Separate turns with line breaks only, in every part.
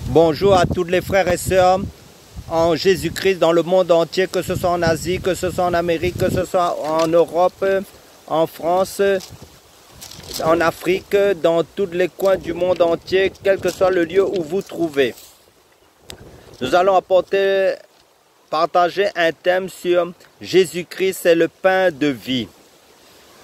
Bonjour à tous les frères et sœurs en Jésus-Christ dans le monde entier, que ce soit en Asie, que ce soit en Amérique, que ce soit en Europe, en France, en Afrique, dans tous les coins du monde entier, quel que soit le lieu où vous trouvez. Nous allons partager un thème sur Jésus-Christ, c'est le pain de vie.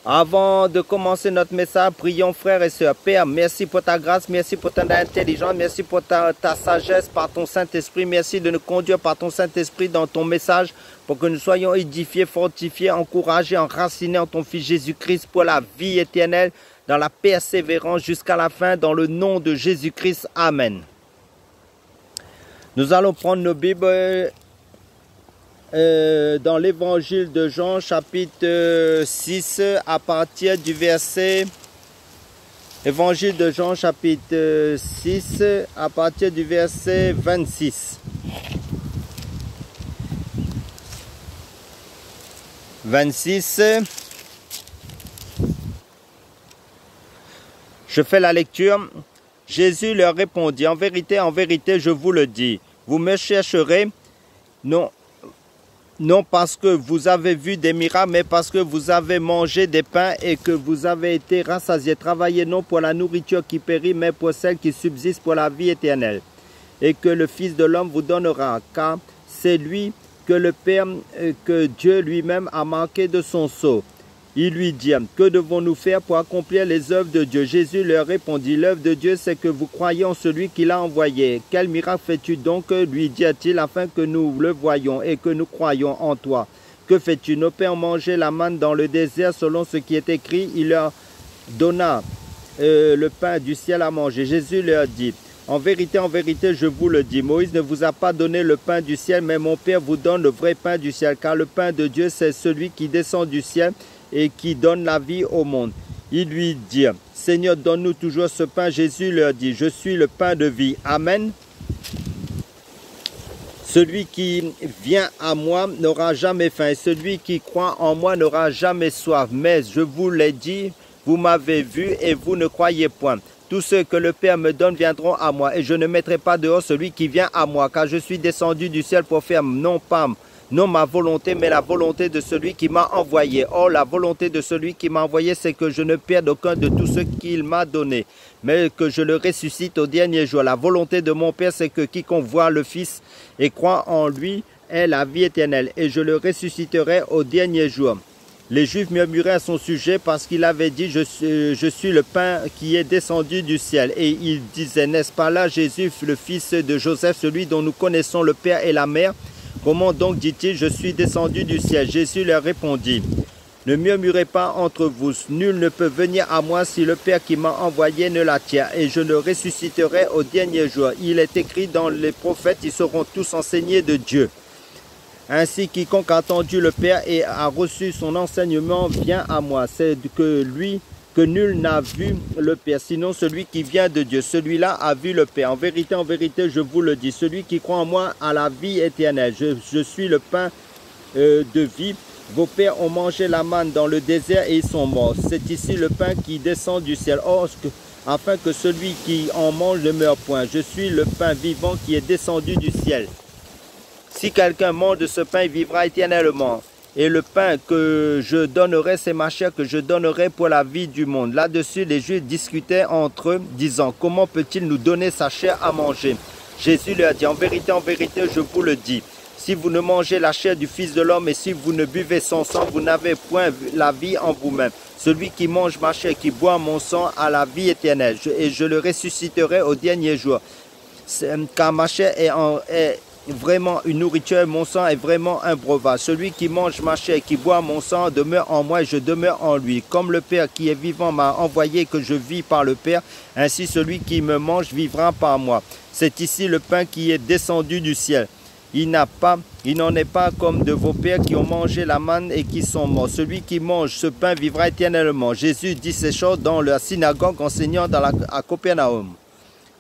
Avant de commencer notre message, prions frères et sœurs. Père, merci pour ta grâce, merci pour ta intelligence, merci pour ta sagesse par ton Saint-Esprit. Merci de nous conduire par ton Saint-Esprit dans ton message pour que nous soyons édifiés, fortifiés, encouragés, enracinés en ton Fils Jésus-Christ pour la vie éternelle, dans la persévérance jusqu'à la fin, dans le nom de Jésus-Christ. Amen. Nous allons prendre nos Bibles dans l'évangile de Jean chapitre 6 à partir du verset évangile de Jean chapitre 6 à partir du verset 26. 26. Je fais la lecture. Jésus leur répondit, en vérité, je vous le dis, vous me chercherez non parce que vous avez vu des miracles, mais parce que vous avez mangé des pains et que vous avez été rassasiés. Travaillez non pour la nourriture qui périt, mais pour celle qui subsiste pour la vie éternelle. Et que le Fils de l'homme vous donnera, car c'est lui que le Père, que Dieu lui-même a marqué de son sceau. Ils lui dirent, que devons-nous faire pour accomplir les œuvres de Dieu? Jésus leur répondit, l'œuvre de Dieu, c'est que vous croyez en celui qui l'a envoyé. Quel miracle fais-tu donc, lui dit-il, afin que nous le voyions et que nous croyions en toi? Que fais-tu? Nos pères mangeaient la manne dans le désert selon ce qui est écrit. Il leur donna le pain du ciel à manger. Jésus leur dit, en vérité, je vous le dis, Moïse ne vous a pas donné le pain du ciel, mais mon Père vous donne le vrai pain du ciel, car le pain de Dieu, c'est celui qui descend du ciel et qui donne la vie au monde. Ils lui dirent, Seigneur, donne-nous toujours ce pain. Jésus leur dit, je suis le pain de vie. Amen. Celui qui vient à moi n'aura jamais faim, et celui qui croit en moi n'aura jamais soif. Mais je vous l'ai dit, vous m'avez vu et vous ne croyez point. Tous ceux que le Père me donne viendront à moi, et je ne mettrai pas dehors celui qui vient à moi, car je suis descendu du ciel pour faire non ma volonté, mais la volonté de celui qui m'a envoyé. Or, la volonté de celui qui m'a envoyé, c'est que je ne perde aucun de tout ce qu'il m'a donné, mais que je le ressuscite au dernier jour. La volonté de mon Père, c'est que quiconque voit le Fils et croit en lui ait la vie éternelle, et je le ressusciterai au dernier jour. Les Juifs murmuraient à son sujet parce qu'il avait dit, je suis le pain qui est descendu du ciel. Et ils disaient, n'est-ce pas là Jésus, le fils de Joseph, celui dont nous connaissons le Père et la Mère? Comment donc dit-il, je suis descendu du ciel? Jésus leur répondit, ne murmurez pas entre vous, nul ne peut venir à moi si le Père qui m'a envoyé ne l'attire, et je le ressusciterai au dernier jour. Il est écrit dans les prophètes, ils seront tous enseignés de Dieu. Ainsi, quiconque a entendu le Père et a reçu son enseignement vient à moi. C'est que nul n'a vu le Père, sinon celui qui vient de Dieu. Celui-là a vu le Père. En vérité, je vous le dis, celui qui croit en moi a la vie éternelle. Je suis le pain de vie. Vos pères ont mangé la manne dans le désert et ils sont morts. C'est ici le pain qui descend du ciel. Or, afin que celui qui en mange ne meure point. Je suis le pain vivant qui est descendu du ciel. Si quelqu'un mange de ce pain, il vivra éternellement. Et le pain que je donnerai, c'est ma chair que je donnerai pour la vie du monde. Là-dessus, les Juifs discutaient entre eux, disant, comment peut-il nous donner sa chair à manger? Jésus leur dit, en vérité, je vous le dis, si vous ne mangez la chair du Fils de l'homme et si vous ne buvez son sang, vous n'avez point la vie en vous-même. Celui qui mange ma chair, qui boit mon sang, a la vie éternelle, et je le ressusciterai au dernier jour. Car ma chair est vraiment une nourriture, mon sang est vraiment un breuvage. Celui qui mange ma chair et qui boit mon sang demeure en moi et je demeure en lui. Comme le Père qui est vivant m'a envoyé que je vis par le Père, ainsi celui qui me mange vivra par moi. C'est ici le pain qui est descendu du ciel. Il n'en est pas comme de vos pères qui ont mangé la manne et qui sont morts. Celui qui mange ce pain vivra éternellement. Jésus dit ces choses dans la synagogue enseignant à Capernaum.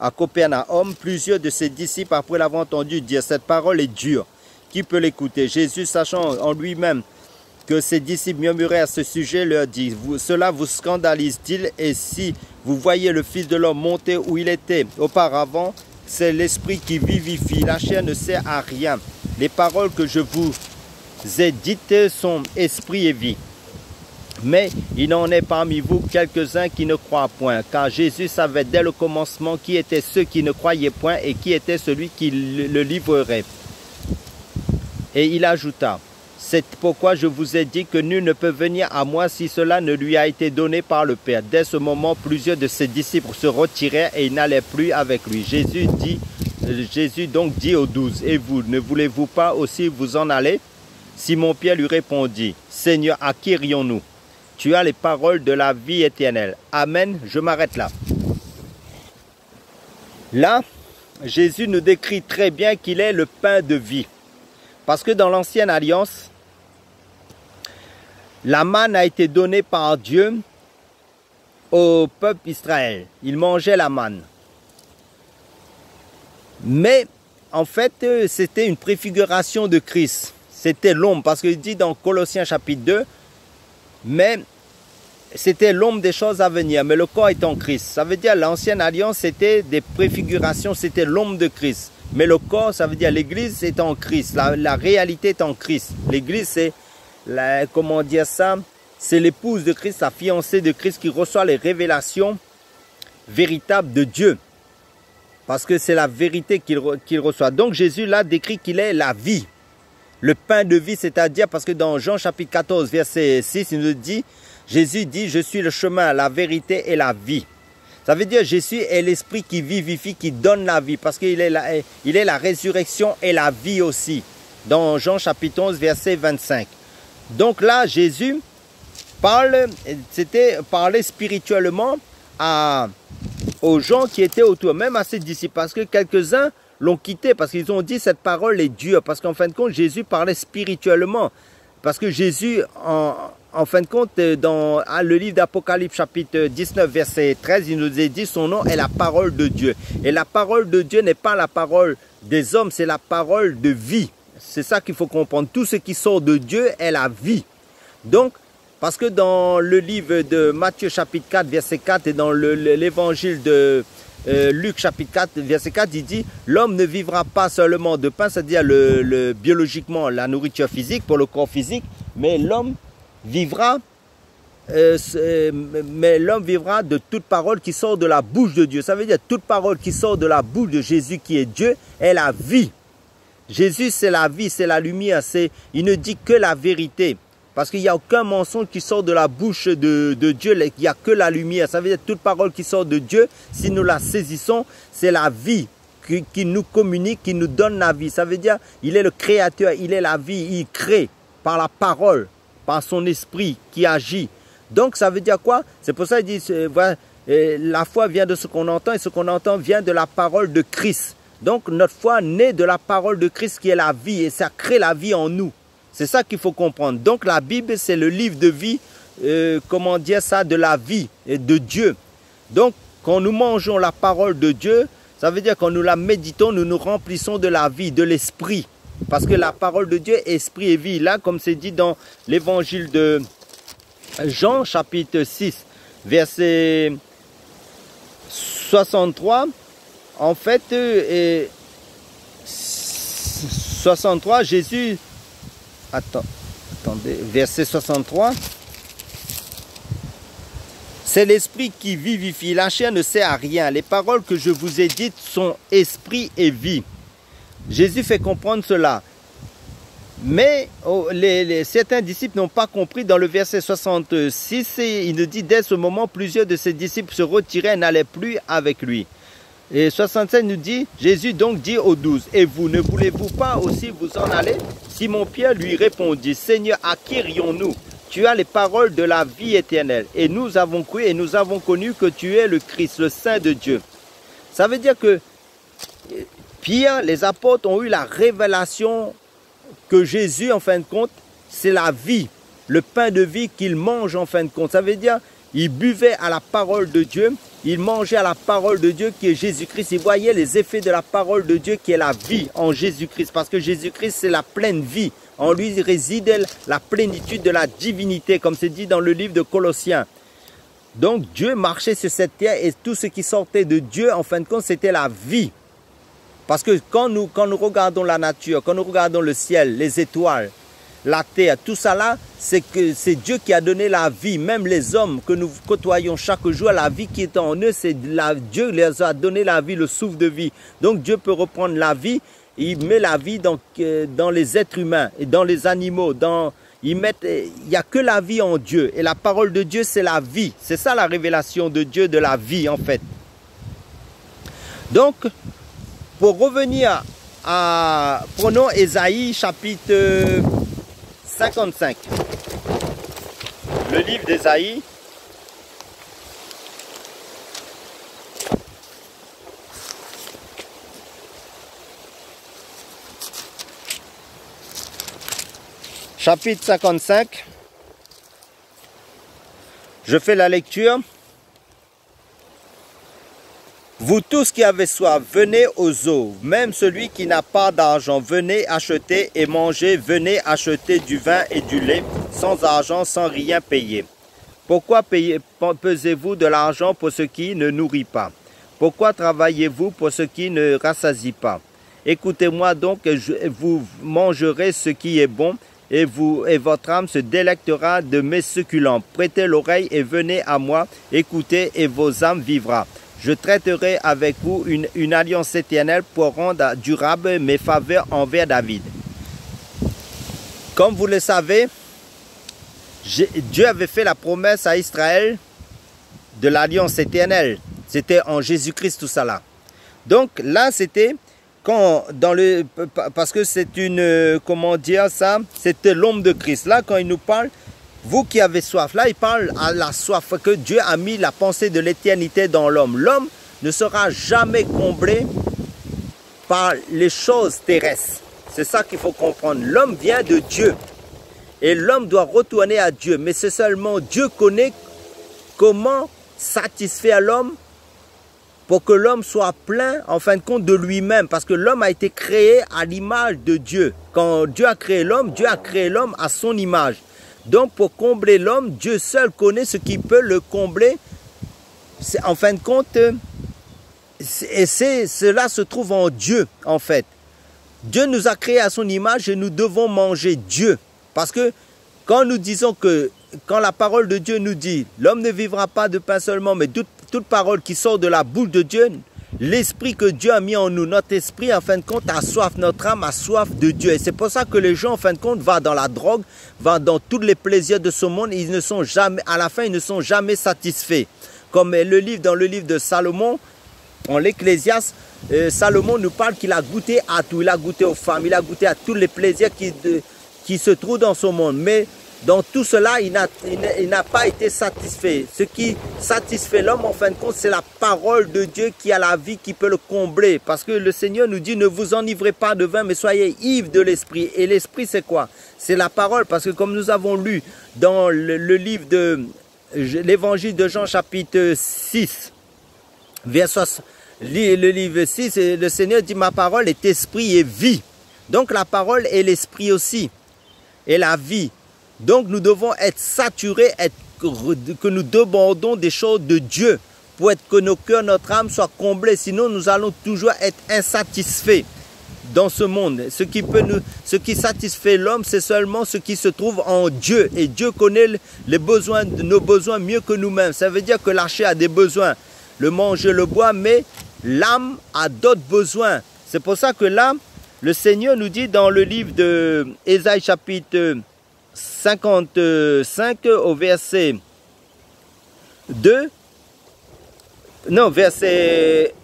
À Capernaum, plusieurs de ses disciples, après l'avoir entendu dire, cette parole est dure, qui peut l'écouter? Jésus, sachant en lui-même que ses disciples murmuraient à ce sujet, leur dit, cela vous scandalise-t-il? Et si vous voyez le Fils de l'homme monter où il était auparavant, c'est l'esprit qui vivifie. La chair ne sert à rien. Les paroles que je vous ai dites sont esprit et vie. Mais il en est parmi vous quelques-uns qui ne croient point, car Jésus savait dès le commencement qui étaient ceux qui ne croyaient point et qui était celui qui le livrerait. Et il ajouta, c'est pourquoi je vous ai dit que nul ne peut venir à moi si cela ne lui a été donné par le Père. Dès ce moment, plusieurs de ses disciples se retirèrent et ils n'allaient plus avec lui. Jésus donc dit aux 12, et vous, ne voulez-vous pas aussi vous en aller? Simon-Pierre lui répondit, Seigneur, à qui irions-nous? Tu as les paroles de la vie éternelle. Amen, je m'arrête là. Là, Jésus nous décrit très bien qu'il est le pain de vie. Parce que dans l'ancienne alliance, la manne a été donnée par Dieu au peuple Israël. Il mangeait la manne. Mais en fait, c'était une préfiguration de Christ. C'était l'ombre, parce qu'il dit dans Colossiens chapitre 2, mais c'était l'ombre des choses à venir, mais le corps est en Christ. Ça veut dire l'ancienne alliance, c'était des préfigurations, c'était l'ombre de Christ. Mais le corps, ça veut dire l'église est en Christ, la réalité est en Christ. L'église, c'est, comment dire ça, c'est l'épouse de Christ, la fiancée de Christ qui reçoit les révélations véritables de Dieu. Parce que c'est la vérité qu'il reçoit. Donc Jésus là décrit qu'il est la vie. Le pain de vie, c'est-à-dire, parce que dans Jean chapitre 14, verset 6, il nous dit, Jésus dit, je suis le chemin, la vérité et la vie. Ça veut dire Jésus est l'esprit qui vivifie, qui donne la vie, parce qu'il est la résurrection et la vie aussi. Dans Jean chapitre 11, verset 25. Donc là, Jésus parlait spirituellement aux gens qui étaient autour, même à ses disciples, parce que quelques-uns l'ont quitté, parce qu'ils ont dit cette parole est dure, parce qu'en fin de compte, Jésus parlait spirituellement. Parce que Jésus, en fin de compte, dans le livre d'Apocalypse chapitre 19, verset 13, il nous est dit son nom est la parole de Dieu. Et la parole de Dieu n'est pas la parole des hommes, c'est la parole de vie. C'est ça qu'il faut comprendre. Tout ce qui sort de Dieu est la vie. Donc, parce que dans le livre de Matthieu chapitre 4, verset 4 et dans l'évangile de Luc chapitre 4, verset 4, il dit « L'homme ne vivra pas seulement de pain », c'est-à-dire biologiquement la nourriture physique pour le corps physique, mais l'homme vivra de toute parole qui sort de la bouche de Dieu. Ça veut dire toute parole qui sort de la bouche de Jésus qui est Dieu est la vie. Jésus c'est la vie, c'est la lumière, il ne dit que la vérité. Parce qu'il n'y a aucun mensonge qui sort de la bouche de Dieu, il n'y a que la lumière. Ça veut dire toute parole qui sort de Dieu, si nous la saisissons, c'est la vie qui nous communique, qui nous donne la vie. Ça veut dire il est le créateur, il est la vie, il crée par la parole, par son esprit qui agit. Donc ça veut dire quoi? C'est pour ça qu'il dit, la foi vient de ce qu'on entend et ce qu'on entend vient de la parole de Christ. Donc notre foi naît de la parole de Christ qui est la vie et ça crée la vie en nous. C'est ça qu'il faut comprendre. Donc la Bible, c'est le livre de vie, comment dire ça, de la vie et de Dieu. Donc quand nous mangeons la parole de Dieu, ça veut dire quand nous la méditons, nous nous remplissons de la vie, de l'esprit. Parce que la parole de Dieu est esprit et vie. Là, comme c'est dit dans l'évangile de Jean, chapitre 6, verset 63, en fait, 63, Jésus... Attendez, verset 63. C'est l'esprit qui vivifie, la chair ne sert à rien. Les paroles que je vous ai dites sont esprit et vie. Jésus fait comprendre cela. Mais certains disciples n'ont pas compris. Dans le verset 66, il nous dit, dès ce moment, plusieurs de ses disciples se retiraient et n'allaient plus avec lui. Et 67 nous dit, Jésus donc dit aux 12, et vous, ne voulez-vous pas aussi vous en aller? Simon-Pierre lui répondit, Seigneur, à qui irions-nous? Tu as les paroles de la vie éternelle. Et nous avons cru et nous avons connu que tu es le Christ, le Saint de Dieu. Ça veut dire que Pierre, les apôtres ont eu la révélation que Jésus, en fin de compte, c'est la vie, le pain de vie qu'il mange en fin de compte. Ça veut dire, il buvait à la parole de Dieu. Il mangeait à la parole de Dieu qui est Jésus-Christ. Il voyait les effets de la parole de Dieu qui est la vie en Jésus-Christ. Parce que Jésus-Christ, c'est la pleine vie. En lui réside la plénitude de la divinité, comme c'est dit dans le livre de Colossiens. Donc Dieu marchait sur cette terre et tout ce qui sortait de Dieu, en fin de compte, c'était la vie. Parce que quand nous regardons la nature, quand nous regardons le ciel, les étoiles, la terre, tout ça là, c'est Dieu qui a donné la vie. Même les hommes que nous côtoyons chaque jour, la vie qui est en eux, Dieu leur a donné la vie, le souffle de vie. Donc Dieu peut reprendre la vie, il met la vie dans les êtres humains et dans les animaux. Il n'y a que la vie en Dieu. Et la parole de Dieu, c'est la vie. C'est ça la révélation de Dieu, de la vie en fait. Donc, pour revenir prenons Ésaïe chapitre 55. Le livre d'Ésaïe. Chapitre 55. Je fais la lecture. Vous tous qui avez soif, venez aux eaux, même celui qui n'a pas d'argent, venez acheter et manger, venez acheter du vin et du lait, sans argent, sans rien payer. Pourquoi pesez-vous de l'argent pour ce qui ne nourrit pas? Pourquoi travaillez-vous pour ce qui ne rassasie pas? Écoutez-moi donc, et vous mangerez ce qui est bon, et votre âme se délectera de mes succulents. Prêtez l'oreille et venez à moi, écoutez et vos âmes vivra. Je traiterai avec vous une alliance éternelle pour rendre durable mes faveurs envers David. Comme vous le savez, Dieu avait fait la promesse à Israël de l'alliance éternelle. C'était en Jésus-Christ tout ça là. Donc là c'était parce que c'est comment dire ça, c'était l'homme de Christ. Là quand il nous parle, vous qui avez soif, là il parle à la soif que Dieu a mis la pensée de l'éternité dans l'homme. L'homme ne sera jamais comblé par les choses terrestres. C'est ça qu'il faut comprendre. L'homme vient de Dieu et l'homme doit retourner à Dieu. Mais c'est seulement Dieu connaît comment satisfaire l'homme pour que l'homme soit plein en fin de compte de lui-même. Parce que l'homme a été créé à l'image de Dieu. Quand Dieu a créé l'homme à son image. Donc pour combler l'homme, Dieu seul connaît ce qui peut le combler. En fin de compte, cela se trouve en Dieu en fait. Dieu nous a créés à son image et nous devons manger Dieu. Parce que quand nous disons quand la parole de Dieu nous dit, l'homme ne vivra pas de pain seulement, mais toute parole qui sort de la bouche de Dieu, l'esprit que Dieu a mis en nous, notre esprit en fin de compte a soif, notre âme a soif de Dieu. Et c'est pour ça que les gens en fin de compte vont dans la drogue, vont dans tous les plaisirs de ce monde, ils ne sont jamais, à la fin ils ne sont jamais satisfaits. Comme dans le livre de Salomon, en l'Ecclésiaste, Salomon nous parle qu'il a goûté à tout, il a goûté aux femmes, il a goûté à tous les plaisirs qui se trouvent dans ce monde. Mais dans tout cela, il n'a pas été satisfait. Ce qui satisfait l'homme, en fin de compte, c'est la parole de Dieu qui a la vie, qui peut le combler. Parce que le Seigneur nous dit, ne vous enivrez pas de vin, mais soyez ivres de l'Esprit. Et l'Esprit, c'est quoi? C'est la parole. Parce que comme nous avons lu dans le livre de l'Évangile de Jean, chapitre 6, le livre 6, le Seigneur dit, ma parole est esprit et vie. Donc la parole est l'esprit aussi, et la vie. Donc nous devons être saturés, que nous demandons des choses de Dieu pour que nos cœurs, notre âme soient comblés. Sinon nous allons toujours être insatisfaits dans ce monde. Ce qui satisfait l'homme, c'est seulement ce qui se trouve en Dieu. Et Dieu connaît nos besoins mieux que nous-mêmes. Ça veut dire que la chair a des besoins, le manger, le boire, mais l'âme a d'autres besoins. C'est pour ça que là, le Seigneur nous dit dans le livre de Ésaïe chapitre 55 au verset 2, non, verset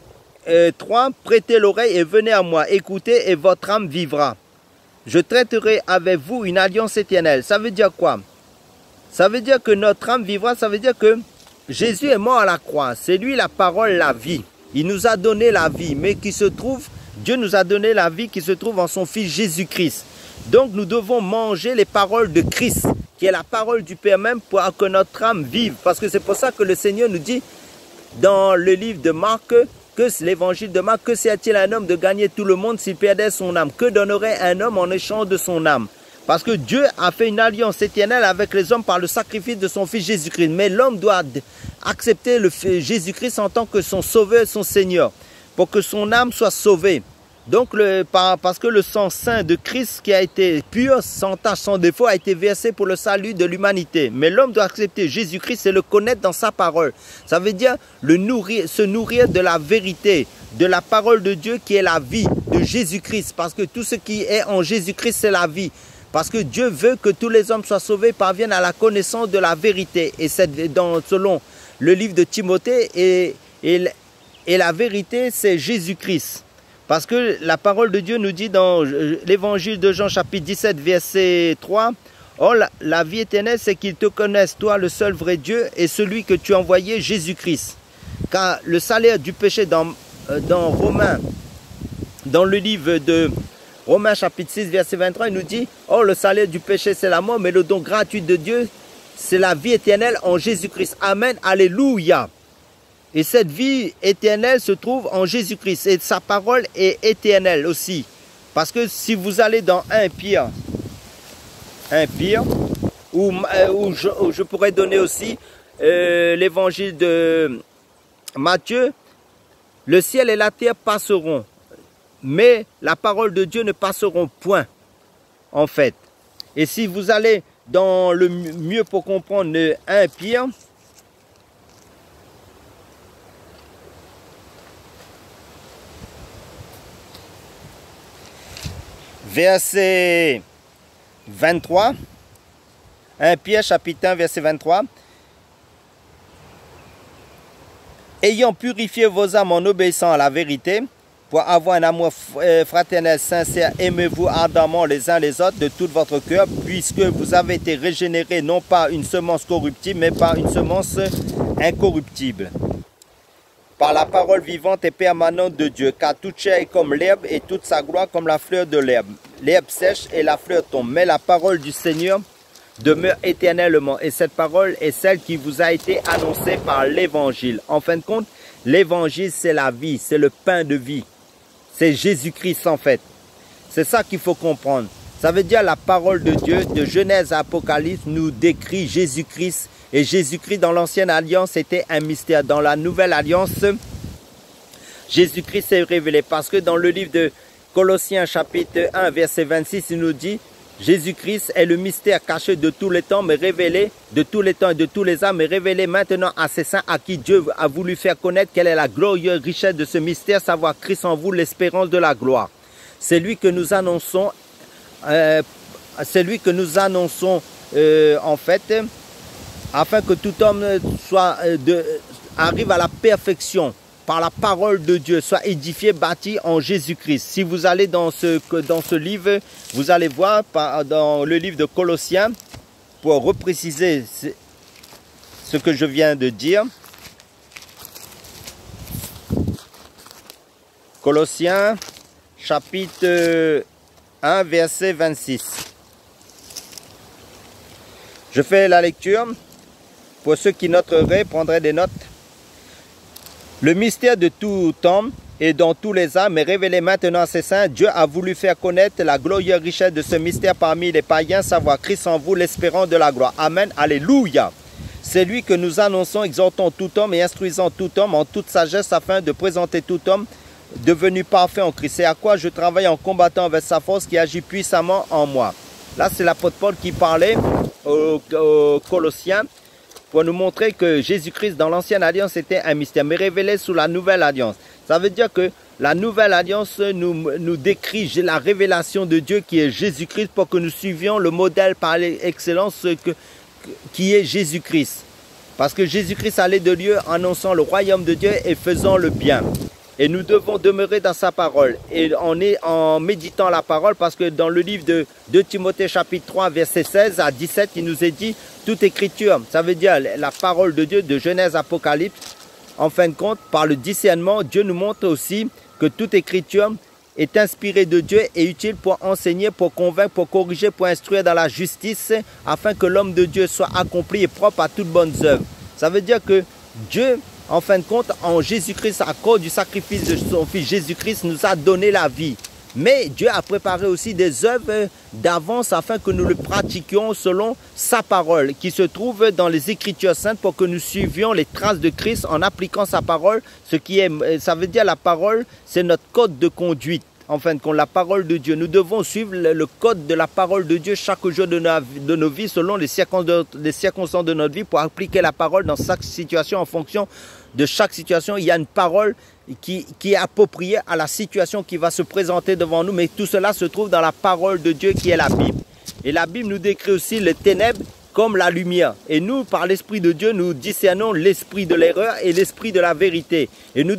3, prêtez l'oreille et venez à moi, écoutez et votre âme vivra. Je traiterai avec vous une alliance éternelle. Ça veut dire quoi? Ça veut dire que notre âme vivra, ça veut dire que Jésus est mort à la croix. C'est lui la parole, la vie. Il nous a donné la vie, mais Dieu nous a donné la vie qui se trouve en son Fils Jésus-Christ. Donc nous devons manger les paroles de Christ, qui est la parole du Père même, pour que notre âme vive. Parce que c'est pour ça que le Seigneur nous dit dans le livre de Marc, l'évangile de Marc, que sert-il un homme de gagner tout le monde s'il perdait son âme? Que donnerait un homme en échange de son âme? Parce que Dieu a fait une alliance éternelle avec les hommes par le sacrifice de son Fils Jésus-Christ. Mais l'homme doit accepter Jésus-Christ en tant que son sauveur et son Seigneur, pour que son âme soit sauvée. Donc, parce que le sang saint de Christ qui a été pur, sans tache, sans défaut, a été versé pour le salut de l'humanité. Mais l'homme doit accepter Jésus-Christ et le connaître dans sa parole. Ça veut dire se nourrir de la vérité, de la parole de Dieu qui est la vie, de Jésus-Christ. Parce que tout ce qui est en Jésus-Christ, c'est la vie. Parce que Dieu veut que tous les hommes soient sauvés, parviennent à la connaissance de la vérité. Et selon le livre de Timothée, et la vérité, c'est Jésus-Christ. Parce que la parole de Dieu nous dit dans l'évangile de Jean chapitre 17 verset 3, « Or la vie éternelle, c'est qu'ils te connaissent, toi le seul vrai Dieu, et celui que tu as envoyé, Jésus-Christ. » Car le salaire du péché dans Romains, dans le livre de Romains chapitre 6 verset 23, il nous dit, « Or le salaire du péché, c'est la mort, mais le don gratuit de Dieu, c'est la vie éternelle en Jésus-Christ. » Amen, alléluia. Et cette vie éternelle se trouve en Jésus-Christ. Et sa parole est éternelle aussi. Parce que si vous allez dans 1 Pierre, ou je pourrais donner aussi l'évangile de Matthieu, le ciel et la terre passeront, mais la parole de Dieu ne passeront point, en fait. Et si vous allez dans le mieux pour comprendre le 1 Pierre, verset 23, 1 Pierre chapitre 1 verset 23, ayant purifié vos âmes en obéissant à la vérité, pour avoir un amour fraternel sincère, aimez-vous ardemment les uns les autres de tout votre cœur, puisque vous avez été régénérés non par une semence corruptible, mais par une semence incorruptible, par la parole vivante et permanente de Dieu, car toute chair est comme l'herbe et toute sa gloire comme la fleur de l'herbe. L'herbe sèche et la fleur tombe, mais la parole du Seigneur demeure éternellement. Et cette parole est celle qui vous a été annoncée par l'évangile. En fin de compte, l'évangile, c'est la vie, c'est le pain de vie. C'est Jésus-Christ en fait. C'est ça qu'il faut comprendre. Ça veut dire la parole de Dieu, de Genèse à Apocalypse, nous décrit Jésus-Christ. Et Jésus-Christ dans l'ancienne alliance était un mystère. Dans la nouvelle alliance, Jésus-Christ s'est révélé. Parce que dans le livre de Colossiens chapitre 1 verset 26, il nous dit, Jésus-Christ est le mystère caché de tous les temps, mais révélé de tous les temps et de tous les âmes, mais révélé maintenant à ses saints à qui Dieu a voulu faire connaître quelle est la glorieuse richesse de ce mystère, savoir Christ en vous, l'espérance de la gloire. C'est lui que nous annonçons, en fait, afin que tout homme arrive à la perfection par la parole de Dieu, soit édifié, bâti en Jésus-Christ. Si vous allez dans ce livre, vous allez voir dans le livre de Colossiens, pour repréciser ce que je viens de dire. Colossiens, chapitre 1, verset 26. Je fais la lecture. Pour ceux qui noteraient, prendraient des notes. Le mystère de tout homme et dans tous les âmes est révélé maintenant à ses saints. Dieu a voulu faire connaître la glorieuse richesse de ce mystère parmi les païens, savoir Christ en vous, l'espérance de la gloire. Amen. Alléluia. C'est lui que nous annonçons, exhortons tout homme et instruisant tout homme en toute sagesse afin de présenter tout homme devenu parfait en Christ. C'est à quoi je travaille en combattant avec sa force qui agit puissamment en moi. Là, c'est l'apôtre Paul qui parlait aux Colossiens, pour nous montrer que Jésus-Christ dans l'ancienne alliance était un mystère, mais révélé sous la nouvelle alliance. Ça veut dire que la nouvelle alliance nous décrit la révélation de Dieu qui est Jésus-Christ, pour que nous suivions le modèle par excellence qui est Jésus-Christ. Parce que Jésus-Christ allait de lieu annonçant le royaume de Dieu et faisant le bien. Et nous devons demeurer dans sa parole. Et en méditant la parole, parce que dans le livre de Timothée chapitre 3, verset 16 à 17, il nous est dit, toute écriture, ça veut dire la parole de Dieu, de Genèse à Apocalypse. En fin de compte, par le discernement, Dieu nous montre aussi que toute écriture est inspirée de Dieu et utile pour enseigner, pour convaincre, pour corriger, pour instruire dans la justice, afin que l'homme de Dieu soit accompli et propre à toutes bonnes œuvres. Ça veut dire que Dieu, en fin de compte, en Jésus-Christ, à cause du sacrifice de son Fils Jésus-Christ, nous a donné la vie. Mais Dieu a préparé aussi des œuvres d'avance afin que nous le pratiquions selon sa parole, qui se trouve dans les Écritures saintes, pour que nous suivions les traces de Christ en appliquant sa parole. Ça veut dire la parole, c'est notre code de conduite. en fin de compte, la parole de Dieu. Nous devons suivre le code de la parole de Dieu chaque jour de nos vies, selon les circonstances de notre vie, pour appliquer la parole dans chaque situation. En fonction de chaque situation, il y a une parole qui est appropriée à la situation qui va se présenter devant nous. Mais tout cela se trouve dans la parole de Dieu qui est la Bible. Et la Bible nous décrit aussi les ténèbres comme la lumière. Et nous, par l'Esprit de Dieu, nous discernons l'esprit de l'erreur et l'esprit de la vérité. Et nous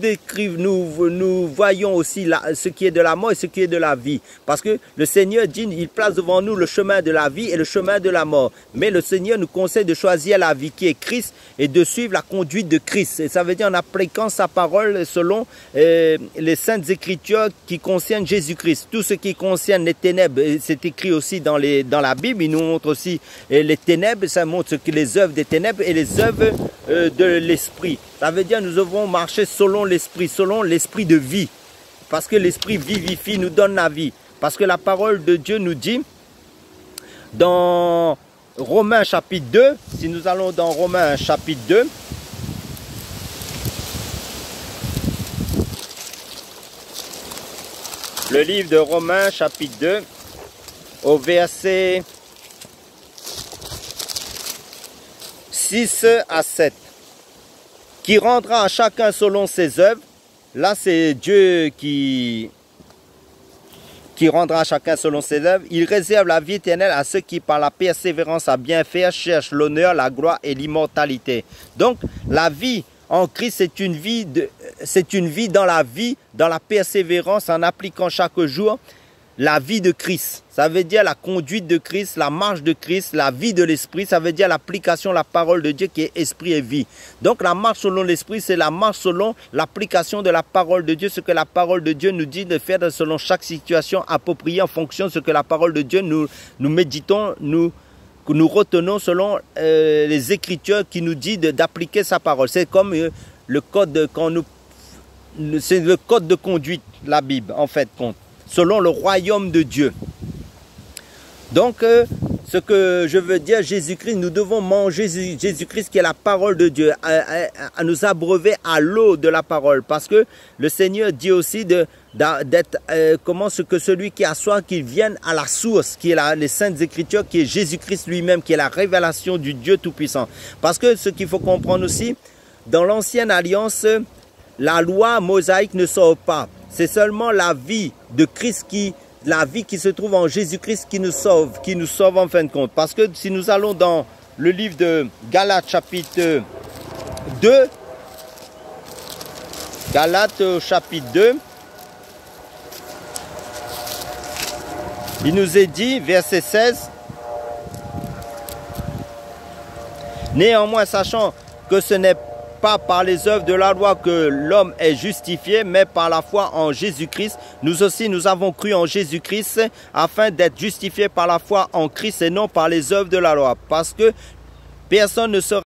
voyons aussi ce qui est de la mort et ce qui est de la vie. Parce que le Seigneur dit, il place devant nous le chemin de la vie et le chemin de la mort. Mais le Seigneur nous conseille de choisir la vie qui est Christ et de suivre la conduite de Christ. Et ça veut dire en appliquant sa parole selon les saintes écritures qui concernent Jésus-Christ. Tout ce qui concerne les ténèbres, c'est écrit aussi dans la Bible. Il nous montre aussi les ténèbres. Ça montre les œuvres des ténèbres et les œuvres de l'esprit. Ça veut dire que nous devons marcher selon l'esprit de vie. Parce que l'esprit vivifie, nous donne la vie. Parce que la parole de Dieu nous dit dans Romains chapitre 2, si nous allons dans Romains chapitre 2, le livre de Romains chapitre 2, au verset 6 à 7, qui rendra à chacun selon ses œuvres. Là, c'est Dieu qui rendra à chacun selon ses œuvres. Il réserve la vie éternelle à ceux qui, par la persévérance à bien faire, cherchent l'honneur, la gloire et l'immortalité. Donc, la vie en Christ, c'est une vie dans la vie, dans la persévérance, en appliquant chaque jour la vie de Christ. Ça veut dire la conduite de Christ, la marche de Christ, la vie de l'Esprit. Ça veut dire l'application de la parole de Dieu qui est esprit et vie. Donc la marche selon l'Esprit, c'est la marche selon l'application de la parole de Dieu. Ce que la parole de Dieu nous dit de faire selon chaque situation appropriée en fonction de ce que la parole de Dieu nous méditons, nous retenons selon les Écritures qui nous disent d'appliquer sa parole. C'est comme le code c'est le code de conduite, la Bible, en fait, compte. Selon le royaume de Dieu. Donc, ce que je veux dire, Jésus-Christ, nous devons manger Jésus-Christ qui est la parole de Dieu, à nous abreuver à l'eau de la parole. Parce que le Seigneur dit aussi que celui qui a soif, qu'il vienne à la source, qui est les saintes écritures, qui est Jésus-Christ lui-même, qui est la révélation du Dieu Tout-Puissant. Parce que ce qu'il faut comprendre aussi, dans l'ancienne alliance, la loi mosaïque ne sort pas. C'est seulement la vie de Christ la vie qui se trouve en Jésus-Christ qui nous sauve en fin de compte. Parce que si nous allons dans le livre de Galates chapitre 2, Galates chapitre 2, il nous est dit, verset 16, néanmoins sachant que ce n'est pas par les œuvres de la loi que l'homme est justifié, mais par la foi en Jésus-Christ. Nous aussi, nous avons cru en Jésus-Christ afin d'être justifiés par la foi en Christ et non par les œuvres de la loi. Parce que personne ne sera